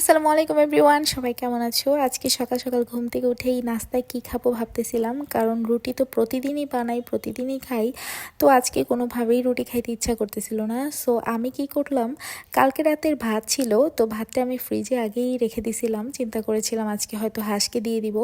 আসসালামু আলাইকুম এভরিওয়ান, সবাই কেমন আছো? আজকে সকাল সকাল ঘুম থেকে উঠেই নাস্তায় কি খাবো ভাবতেছিলাম, কারণ রুটি তো প্রতিদিনই বানাই, প্রতিদিনই খাই। তো আজকে কোনোভাবেই রুটি খাইতে ইচ্ছা করতেছিল না। সো আমি কি করলাম, কালকে রাতের ভাত ছিল, তো ভাতটা আমি ফ্রিজে আগেই রেখে দিছিলাম। চিন্তা করেছিলাম আজকে হয়তো হাঁসকে দিয়ে দিব।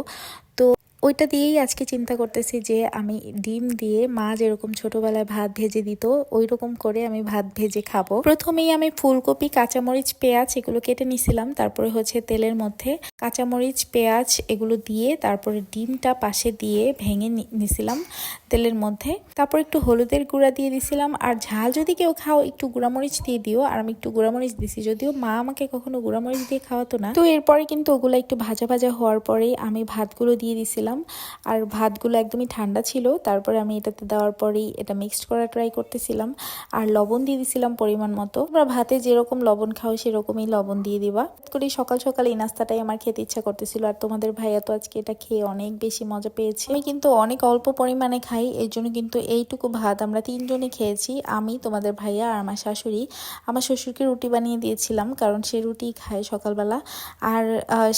তো ওইটা দিয়েই আজকে চিন্তা করতেছি যে আমি ডিম দিয়ে মা যেরকম ছোটবেলায় ভাত ভেজে দিত ওই রকম করে আমি ভাত ভেজে খাবো। প্রথমেই আমি ফুলকপি, কাঁচামরিচ, পেঁয়াজ এগুলো কেটে নিছিলাম। তারপরে হচ্ছে তেলের মধ্যে কাঁচামরিচ, পেঁয়াজ এগুলো দিয়ে তারপরে ডিমটা পাশে দিয়ে ভেঙে নিছিলাম তেলের মধ্যে। তারপর একটু হলুদের গুঁড়া দিয়ে দিছিলাম, আর ঝাল যদি কেউ খাও একটু গুঁড়ামরিচ দিয়ে দিও। আর আমি একটু গুঁড়ামরিচ দিছি, যদিও মা আমাকে কখনো গুঁড়ামরিচ দিয়ে খাওয়াতো না। তো এরপরে কিন্তু ওগুলো একটু ভাজা ভাজা হওয়ার পরেই আমি ভাতগুলো দিয়ে দিছিলাম। আর ভাতগুলো একদমই ঠান্ডা ছিল। তারপরে আমি এটাতে দেওয়ার পরেই এটা মিক্সড করা ট্রাই করতেছিলাম। আর লবণ দিয়ে দিছিলাম পরিমাণ মতো। তোমরা ভাতে যেরকম লবণ খাও সেরকমই লবণ দিয়ে দিবা। করি সকাল সকাল এই নাস্তাটাই আমার খেতে ইচ্ছা করতেছিল। আর তোমাদের ভাইয়া তো আজকে এটা খেয়ে অনেক বেশি মজা পেয়েছে। আমি কিন্তু অনেক অল্প পরিমাণে খাই, এর জন্য কিন্তু এইটুকু ভাত আমরা তিনজনই খেয়েছি। আমি, তোমাদের ভাইয়া আর আমার শাশুড়ি। আমার শ্বশুরকে রুটি বানিয়ে দিয়েছিলাম, কারণ সে রুটি খায় সকালবেলা। আর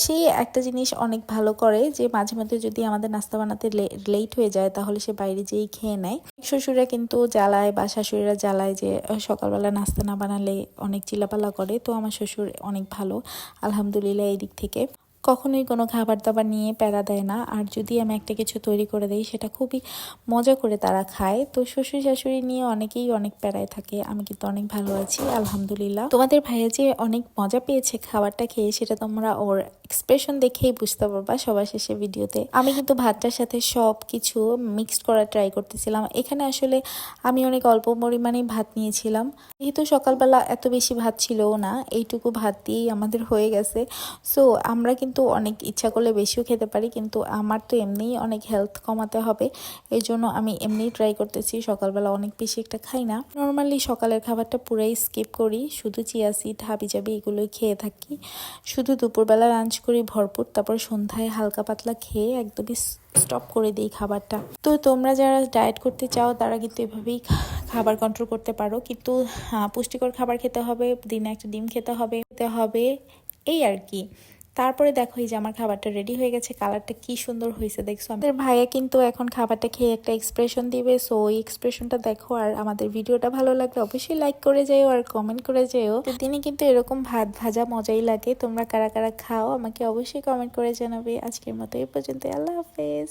সে একটা জিনিস অনেক ভালো করে যে মাঝে মধ্যে যদি আমাদের নাস্তা বানাতে লেট হয়ে যায় তাহলে সে বাইরে যেই খেয়ে নেয়। শ্বশুরা কিন্তু জ্বালায় বা শাশুড়িরা জ্বালায় যে সকালবেলা নাস্তা না বানালে অনেক চিল্লাপাল্লা করে। তো আমার শ্বশুর অনেক ভালো, আলহামদুলিল্লাহ। এই দিক থেকে কখনোই কোনো খাবার দাবার নিয়ে প্যারা দেয় না। আর যদি আমি একটা কিছু তৈরি করে দিই সেটা খুবই মজা করে তারা খায়। তো শ্বশুর শাশুড়ি নিয়ে অনেকেই অনেক প্যারায় থাকে। আমি কিন্তু অনেক ভালো আছি, আলহামদুলিল্লাহ। তোমাদের ভাইয়া যে অনেক মজা পেয়েছে খাবারটা খেয়ে সেটা তোমরা ওর এক্সপ্রেশন দেখেই বুঝতে পারবা সবার শেষে ভিডিওতে। আমি কিন্তু ভাতটার সাথে সব কিছু মিক্সড করার ট্রাই করতেছিলাম। এখানে আসলে আমি অনেক অল্প পরিমাণেই ভাত নিয়েছিলাম, যেহেতু সকালবেলা এত বেশি ভাত ছিলও না, এইটুকু ভাত দিয়েই আমাদের হয়ে গেছে। সো আমরা কিন্তু অনেক ইচ্ছা করলে বেশিও খেতে পারি, কিন্তু আমার তো এমনিই অনেক হেলথ কমাতে হবে, এই জন্য আমি এমনিই ট্রাই করতেছি। সকালবেলা অনেক বেশি একটা খাই না, নর্মালি সকালের খাবারটা পুরাই স্কিপ করি, শুধু চিয়া সিড, হাবিজাবি এগুলোই খেয়ে থাকি। শুধু দুপুরবেলা লাঞ্চ করি ভরপুর, তারপর সন্ধ্যায় হালকা পাতলা খেয়ে একদমই স্টপ করে দিই খাবারটা। তো তোমরা যারা ডায়েট করতে চাও তারা কিন্তু এভাবেই খাবার কন্ট্রোল করতে পারো, কিন্তু পুষ্টিকর খাবার খেতে হবে, দিনে একটা ডিম খেতে হবে এই আর কি। তারপরে দেখো এই যে আমার খাবারটা রেডি হয়ে গেছে, কালারটা কি সুন্দর হয়েছে দেখছো। আমাদের ভাইয়া কিন্তু এখন খাবারটা খেয়ে একটা এক্সপ্রেশন দিবে, সো ওই এক্সপ্রেশনটা দেখো। আর আমাদের ভিডিওটা ভালো লাগলে অবশ্যই লাইক করে যেও আর কমেন্ট করে যেও। তিনি কিন্তু এরকম ভাত ভাজা মজাই লাগে। তোমরা কারা কারা খাও আমাকে অবশ্যই কমেন্ট করে জানাবে। আজকের মতো এই পর্যন্ত, আল্লাহ হাফেজ।